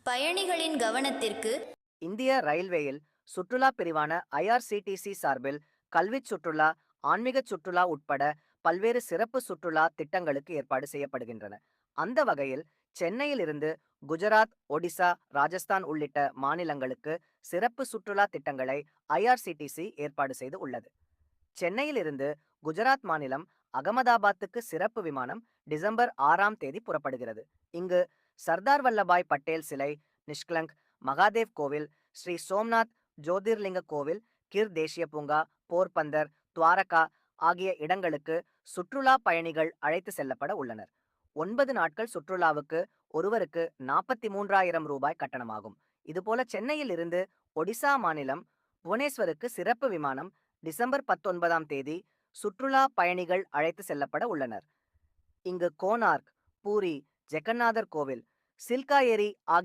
பயணிகளின் கவனத்திற்கு. இந்திய ரயில்வேயில் சுற்றுலா பிரிவான IRCTC சார்பில் கல்வி சுற்றுலா, ஆன்மீக சுற்றுலா உட்பட பல்வேறு சிறப்பு சுற்றுலா திட்டங்களுக்கு ஏற்பாடு செய்யப்படுகின்றன. அந்த வகையில் சென்னையில் இருந்து குஜராத், ஒடிசா, ராஜஸ்தான் உள்ளிட்ட மாநிலங்களுக்கு சிறப்பு சுற்றுலா திட்டங்களை IRCTC ஏற்பாடு செய்து உள்ளது. சென்னையில் இருந்து குஜராத் மாநிலம் அகமதாபாத்துக்கு சிறப்பு விமானம் டிசம்பர் 6ஆம் தேதி புறப்படுகிறது. இங்கு சர்தார் வல்லபாய் பட்டேல் சிலை, நிஷ்கலங்க், மகாதேவ் கோவில், ஸ்ரீ சோம்நாத் ஜோதிர்லிங்க கோவில், கிர் தேசிய பூங்கா, போர்பந்தர், துவாரகா ஆகிய இடங்களுக்கு சுற்றுலா பயணிகள் அழைத்து செல்லப்பட உள்ளனர். 9 நாட்கள் சுற்றுலாவுக்கு ஒருவருக்கு 43,000 ரூபாய் கட்டணமாகும். இதுபோல சென்னையில் இருந்து ஒடிசா மாநிலம் புவனேஸ்வருக்கு சிறப்பு விமானம் டிசம்பர் 19ஆம் தேதி சுற்றுலா பயணிகள் அழைத்து செல்லப்பட உள்ளனர். இங்கு கோனார்க், பூரி, ஜெகநாதர் கோவில், சில்கா ஏரி ஆகிய